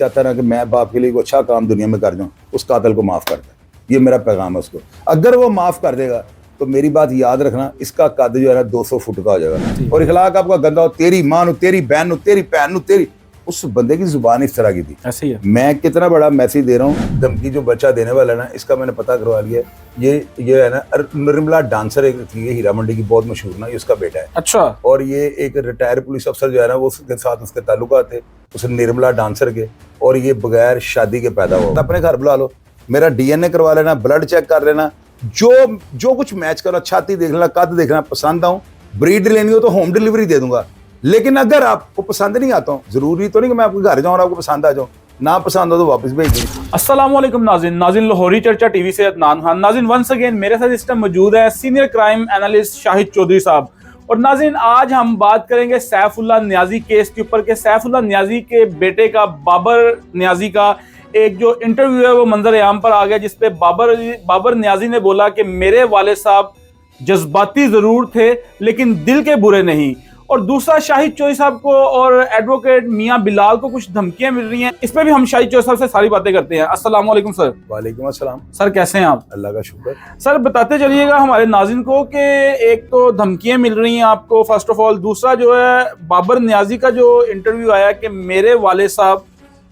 चाहता ना कि मैं बाप के लिए कोई अच्छा काम दुनिया में कर दूं, उस कातिल को माफ कर दे। ये मेरा पैगाम है उसको। अगर वो माफ कर देगा तो मेरी बात याद रखना, इसका कद जो है ना 200 फुट का हो जाएगा। और इखलाक आपका गंदा हो, तेरी मां नु, तेरी बहन नु, तेरी भैन नु, तेरी उस बंदे की जुबान इस तरह की थी। ऐसे ही है। मैं कितना बड़ा मैसेज दे रहा हूँ। धमकी जो बच्चा देने वाला है ना, इसका मैंने पता करवा लिया। ये है ना निर्मला डांसर एक थी, ये हीरा मंडी की बहुत मशहूर ना, ये उसका बेटा है। अच्छा। और ये एक रिटायर्ड पुलिस अफसर जो है ना, वो उसके साथ उसके ताल्लुकात थे, उस निर्मला डांसर के। और ये बगैर शादी के पैदा हुआ। अपने घर बुला लो, मेरा डीएनए करवा लेना, ब्लड चेक कर लेना, जो कुछ मैच करो, छाती देख लेना, कद देखना, पसंद आऊं, ब्रीड लेनी हो तो होम डिलीवरी दे दूंगा। लेकिन अगर आपको पसंद नहीं आता हूं, जरूरी तो नहीं कि मैं आपके घर जाऊं और आपको पसंद आ जाऊं, ना पसंद हो तो वापस भेज दीजिए। अस्सलाम वालेकुम नाज़रीन लाहौरी चर्चा टीवी से अदनान खान। नाज़रीन वंस अगेन मेरे साथ इस टाइम मौजूद है senior crime analyst Shahid Chaudhary साहब। और नाज़रीन आज हम बात करेंगे सैफुल्लाह नियाजी केस के ऊपर के सैफुल्लाह नियाजी के बेटे का बाबर नियाजी का एक जो इंटरव्यू है वो मंजर आम पर आ गया, जिसपे बाबर नियाजी ने बोला कि मेरे वाले साहब जज्बाती जरूर थे लेकिन दिल के बुरे नहीं। और दूसरा, शाहिद चौधरी साहब को और एडवोकेट मियां बिलाल को कुछ धमकियां मिल रही हैं, इस पे भी हम शाहिद चौधरी साहब से सारी बातें करते हैं। अस्सलाम वालेकुम सर। वालेकुम अस्सलाम। सर कैसे हैं आप? अल्लाह का शुक्र। सर बताते चलिएगा हमारे नाज़रीन को कि एक तो धमकियां मिल रही हैं आपको फर्स्ट ऑफ ऑल, दूसरा जो है बाबर नियाजी का जो इंटरव्यू आया कि मेरे वाले साहब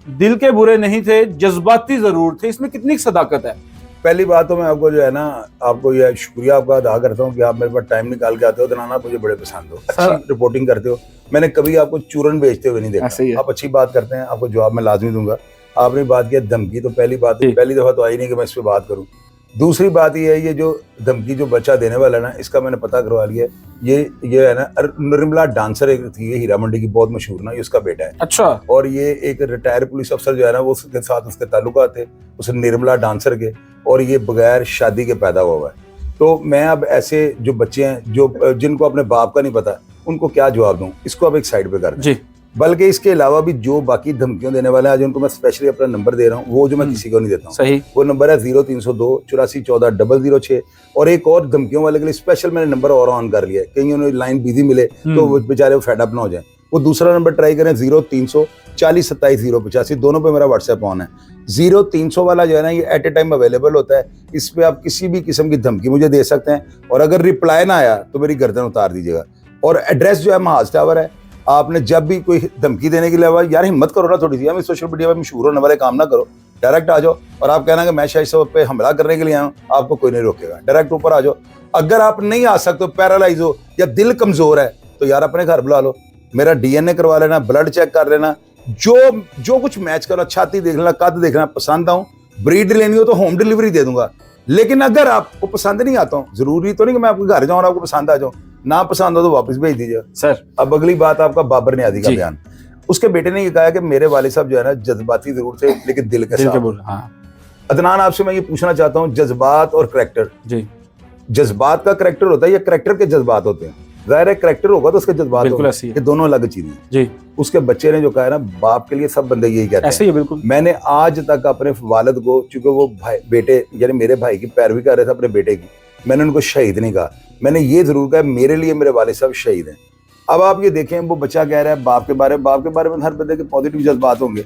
दिल के बुरे नहीं थे, जज्बाती जरूर थे, इसमें कितनी सदाकत है? पहली बात तो मैं आपको जो है ना, आपको यह शुक्रिया आपका अदा करता हूँ कि आप मेरे पास टाइम निकाल के आते हो। दनाना आप मुझे बड़े पसंद हो, अच्छी रिपोर्टिंग करते हो। मैंने कभी आपको चूरन बेचते हुए नहीं देखा। आप अच्छी बात करते हैं, आपको जवाब मैं लाजमी दूंगा। आपने बात किया धमकी, तो पहली दफा तो आई नहीं कि मैं इस पर बात करूँ। दूसरी बात ये जो धमकी जो बच्चा देने वाला है ना, इसका मैंने पता करवा लिया। ये है ना निर्मला डांसर एक थी, ये हीरा मंडी की बहुत मशहूर ना, ये उसका बेटा है। अच्छा। और ये एक रिटायर्ड पुलिस अफसर जो है ना, वो उसके साथ उसके ताल्लुकात थे, उस निर्मला डांसर के। और ये बगैर शादी के पैदा हुआ है। तो मैं अब ऐसे जो बच्चे हैं जो जिनको अपने बाप का नहीं पता, उनको क्या जवाब दूं, इसको अब एक साइड पे कर दें। बल्कि इसके अलावा भी जो बाकी धमकियों देने वाले हैं, आज उनको मैं स्पेशली अपना नंबर दे रहा हूँ, वो जो मैं किसी को नहीं देता हूँ। सही। वो नंबर है 0302 84 14 006। और एक और धमकियों वाले के लिए स्पेशल मैंने नंबर और ऑन कर लिया है, कहीं उन्हें लाइन बिजी मिले तो वो बेचारे वो फेड अप ना हो जाए। वो दूसरा नंबर ट्राई करें 0300 40 27 085। दोनों पे मेरा व्हाट्सएप ऑन है। 0300 वाला जो है ना, ये एट ए टाइम अवेलेबल होता है। इस पे आप किसी भी किस्म की धमकी मुझे दे सकते हैं, और अगर रिप्लाई ना आया तो मेरी गर्दन उतार दीजिएगा। और एड्रेस जो है महाज टावर है। आपने जब भी कोई धमकी देने के लिए आवा, यार हिम्मत करो ना थोड़ी सी, हमें सोशल मीडिया पर मशहूर होने वाले काम ना करो। डायरेक्ट आ जाओ और आप कहना कि मैं शायद सब पे हमला करने के लिए आया हूँ, आपको कोई नहीं रोकेगा। डायरेक्ट ऊपर आ जाओ। अगर आप नहीं आ सकते, पैरालाइज हो या दिल कमजोर है, तो यार अपने घर बुला लो, मेरा डीएनए करवा लेना, ब्लड चेक कर लेना, जो कुछ मैच करो, छाती देख लेना, कद देखना, पसंद आऊं, ब्रीड लेनी हो तो होम डिलीवरी दे दूंगा। लेकिन अगर आपको पसंद नहीं आता हूँ, जरूरी तो नहीं कि मैं आपके घर जाऊं और आपको पसंद आ जाऊं, ना पसंद हो तो वापस भेज दीजिए। सर अब अगली बात, आपका बाबर नियाजी का बयान। उसके बेटे ने ये कहा कि मेरे वाले साहब जो है ना, जज्बाती जरूर थे लेकिन दिल के साथ। हाँ। अदनान आपसे मैं ये पूछना चाहता हूँ, जज्बात और करैक्टर, जज्बात का करैक्टर होता है या करैक्टर के जज्बात होते हैं? जाहिर है करैक्टर होगा तो उसके जज्बात होगा, ये दोनों अलग चीजें हैं। उसके बच्चे ने जो कहा है ना, बाप के लिए सब बंदे यही कहते हैं। ऐसे ही बिल्कुल। मैंने मैंने आज तक अपने वालिद को, चूंकि वो बेटे यानी मेरे भाई की पैरवी कर रहे थे अपने बेटे की, मैंने उनको शहीद नहीं कहा। मैंने ये जरूर कहा मेरे लिए मेरे वालिद साहब शहीद हैं। अब आप ये देखें, वो बच्चा कह रहा है बाप के बारे में हर बंदे के पॉजिटिव जज्बात होंगे।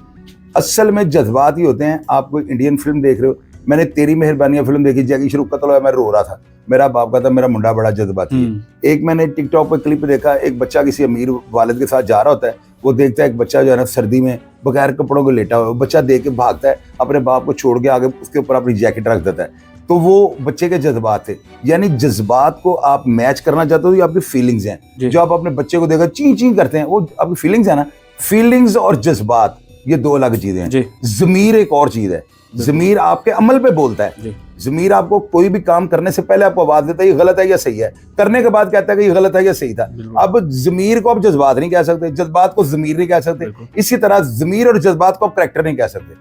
असल में जज्बात ही होते हैं। आप कोई इंडियन फिल्म देख रहे हो, मैंने तेरी मेहरबानियां फिल्म देखी, जैकी श्रॉफ कत्ल हुआ, मैं रो रहा था। मेरा बाप का था मेरा मुंडा बड़ा जज्बाती है। एक मैंने टिकटॉक पे क्लिप देखा, एक बच्चा किसी अमीर वालिद के साथ जा रहा होता है, वो देखता है एक बच्चा जो है ना सर्दी में बगैर कपड़ों को लेटा हुआ है, बच्चा देख के भागता है, अपने बाप को छोड़ के आगे उसके ऊपर अपनी जैकेट रख देता है। तो वो बच्चे के जज्बात थे। यानी जज्बात को आप मैच करना चाहते हो, ये आपकी फीलिंग्स हैं। जो आप अपने बच्चे को देखकर ची ची करते हैं, वो आपकी फीलिंग्स है ना। फीलिंग्स और जज्बात ये दो अलग चीजें हैं। ज़मीर एक और चीज है। ज़मीर आपके अमल पे बोलता है। ज़मीर आपको कोई भी काम करने से पहले आपको आवाज देता है ये गलत है या सही है, करने के बाद कहता है कि ये गलत है या सही था। अब ज़मीर को आप जज्बात नहीं कह सकते, जज्बात को ज़मीर नहीं कह सकते। इसी तरह ज़मीर और जज्बात को आप करैक्टर नहीं कह सकते।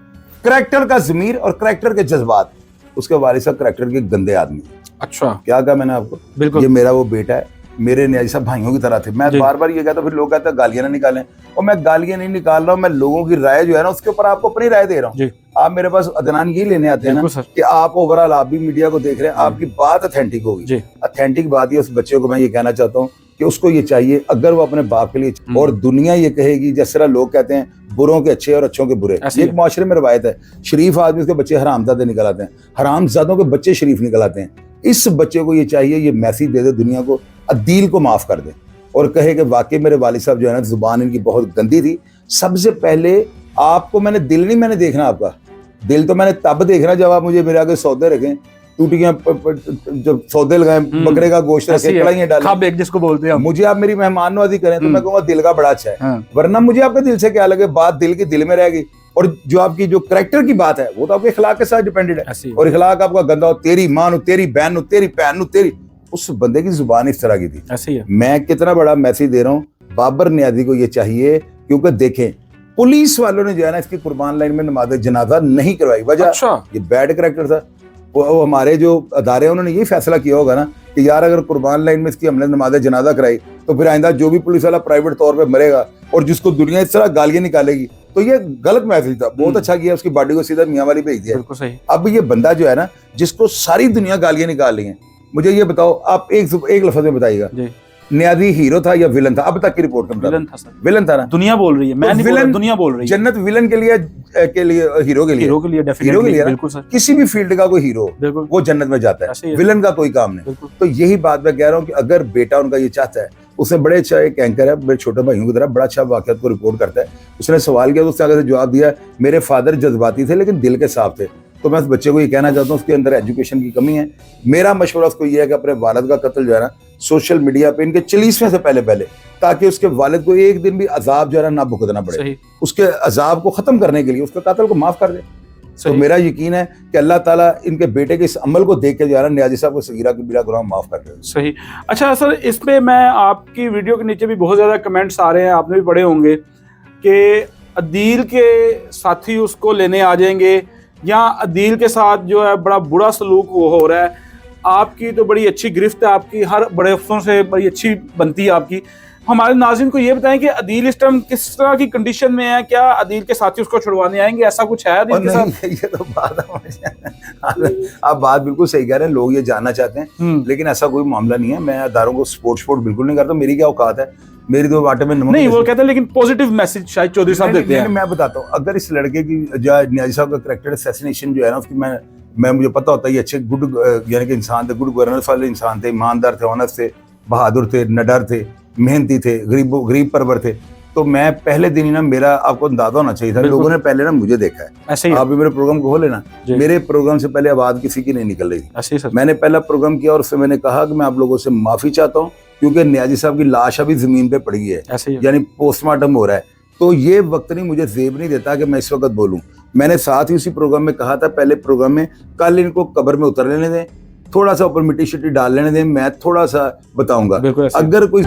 करैक्टर का ज़मीर और करैक्टर के जज्बात। उसके वालिद साहब करैक्टर के गंदे आदमी। अच्छा, क्या कहा मैंने आपको? बिल्कुल। ये मेरा वो बेटा है, मेरे नियाजी साहब भाइयों की तरह थे। मैं बार बार ये कहता, फिर लोग कहते हैं गालियां ना निकालें, और मैं गालियां नहीं निकाल रहा हूँ, मैं लोगों की राय जो है ना उसके ऊपर आपको अपनी राय दे रहा हूँ। आप मेरे पास अदनान ये लेने आते हैं ना कि आप ओवरऑल आप भी मीडिया को देख रहे हैं, आपकी बात ऑथेंटिक होगी। ऑथेंटिक बात ये, उस बच्चे को मैं ये कहना चाहता हूँ कि उसको ये चाहिए, अगर वो अपने बाप के लिए, और दुनिया ये कहेगी, जिस तरह लोग कहते हैं बुरों के अच्छे और अच्छों के बुरे। ऐसे ये एक माशरे में रवायत है। शरीफ आदमी उसके बच्चे हरामजादे निकल आते हैं, हरामजादों के बच्चे शरीफ निकल आते हैं। इस बच्चे को ये चाहिए, ये मैसेज दे दे दुनिया को, अदील को माफ कर दे और कहे कि वाकई मेरे वालिद साहब जो है ना, जुबान इनकी बहुत गंदी थी। सबसे पहले आपको मैंने दिल नहीं मैंने देखना, आपका दिल तो मैंने तब देखना जब आप मुझे मेरे आगे सौदे रखें, टूटियां जब सौदे लगाए, बकरे का गोश्त रखे, कढ़ाइयां डालें, जिसको बोलते हैं, मुझे आप मेरी मेहमान नवाजी करें तो मैं कहूँगा दिल का बड़ा अच्छा है। वरना मुझे आपके दिल से क्या लगे, बात दिल की दिल में रहेगी। और जो आपकी जो करैक्टर की बात है वो तो आपके इखलाक के साथ डिपेंडेड है। और इखलाक आपका गंदा हो, तेरी मां नु, तेरी बहन नु, तेरी भैन नु, तेरी, उस बंदे की जुबान इस तरह की थी। ऐसे ही है। मैं कितना बड़ा मैसेज दे रहा हूँ, बाबर नियाजी को ये चाहिए, क्योंकि देखें पुलिस वालों ने जो है ना इसकी कुर्बान लाइन में नमाज जनाजा नहीं करवाई। वजह ये बैड करैक्टर था। वो हमारे जो अदारे हैं उन्होंने यही फैसला किया होगा ना कि यार अगर कुर्बान लाइन में इसकी हमने नमाज जनाजा कराई तो फिर आइंदा जो भी पुलिस वाला प्राइवेट तौर पे मरेगा और जिसको दुनिया इस तरह गालियां निकालेगी, तो ये गलत मैसेज था। बहुत अच्छा किया, उसकी बॉडी को सीधा मियां वाली भेज दिया। बिल्कुल सही। अब ये बंदा जो है ना, जिसको सारी दुनिया गालियां निकाल रही है, मुझे ये बताओ, आप एक लफ्ज में बताइएगा, नियाजी हीरो था या विलन था? अब तक की रिपोर्ट का विलन था सर। विलन था ना? दुनिया बोल रही है, मैं नहीं बोल रहा, दुनिया बोल रही है। जन्नत विलन के लिए हीरो के लिए डेफिनेटली, बिल्कुल सर। किसी भी फील्ड का कोई हीरो वो जन्नत में जाता है, विलन का कोई काम नहीं। तो यही बात मैं कह रहा हूँ कि अगर बेटा उनका ये चाहता है, उसने बड़े अच्छा एक एंकर है, मेरे छोटे भाइयों की तरह बड़ा अच्छा वाकयात को रिपोर्ट करता है। उसने सवाल किया तो उसने आगे से जवाब दिया, मेरे फादर जज्बाती थे लेकिन दिल के साफ थे। तो मैं उस बच्चे को ये कहना चाहता हूँ, उसके अंदर एजुकेशन की कमी है। मेरा मशवरा उसको ये है कि अपने वालिद का कत्ल जो है ना सोशल मीडिया पे इनके 40वें से पहले, ताकि उसके वालिद को एक दिन भी अजाब जो है ना भुगतना पड़े, उसके अजाब को खत्म करने के लिए उसके कातिल को माफ कर दे। तो मेरा यकीन है कि अल्लाह ताला इनके बेटे के इस अमल को देख के जो है ना नियाजी साहब को सगीरा कबीरा गुनाह माफ कर दे। सही। अच्छा सर, इस पे मैं आपकी वीडियो के नीचे भी बहुत ज्यादा कमेंट्स आ रहे हैं, आपने भी पढ़े होंगे कि अदील के साथी उसको लेने आ जाएंगे या अदील के साथ जो है बड़ा बुरा सलूक हो रहा है। आपकी तो बड़ी अच्छी गिरफ्त है, आपकी हर बड़े अफसरों से बड़ी अच्छी बनती है आपकी। हमारे नाज़रीन को ये बताएं कि अदील इस टाइम किस तरह की कंडीशन में है? क्या अदील के साथी उसको छुड़वाने आएंगे, ऐसा कुछ है अदील के साथ? ये तो आप बात बिल्कुल सही कह रहे हैं, लोग ये जानना चाहते हैं, लेकिन ऐसा कोई मामला नहीं है। मैं अदारों को सपोर्ट बिल्कुल नहीं करता। मेरी क्या औकात है, मेरी तो बाटे में नमक नहीं। वो कहते हैं लेकिन पॉजिटिव मैसेज शायद चौधरी साहब देते हैं। मैं बताता हूँ, अगर इस लड़के की नियाजी साहब का करैक्टर असैसिनेशन जो है ना, उसकी मैं मुझे पता होता है ये अच्छे गुड यानी कि इंसान थे, गुड गवर्नेंस वाले इंसान थे, ईमानदार थे, ऑनेस्ट थे, बहादुर थे, निडर थे, मेहनती थे, गरीब परवर थे, तो मैं पहले दिन ही ना, मेरा आपको अंदाजा होना चाहिए था, लोगों ने पहले ना मुझे देखा है। ऐसे ही आप भी मेरे प्रोग्राम को खोले ना, मेरे प्रोग्राम से पहले आवाज किसी की नहीं निकल रही थी। मैंने पहला प्रोग्राम किया और उससे मैंने कहा कि मैं आप लोगों से माफी चाहता हूँ, क्योंकि नियाजी साहब की लाश अभी जमीन पे पड़ी है, यानी पोस्टमार्टम हो रहा है। तो ये वक्त नहीं, मुझे जेब नहीं देता कि मैं इस वक्त बोलूं। मैंने साथ ही उसी प्रोग्राम में कहा था, पहले प्रोग्राम में, कल इनको कब्र में उतर लेने दें, थोड़ा सा ऊपर मिट्टी शिट्टी डाल लेने दें, मैं थोड़ा सा बताऊंगा। अगर कोई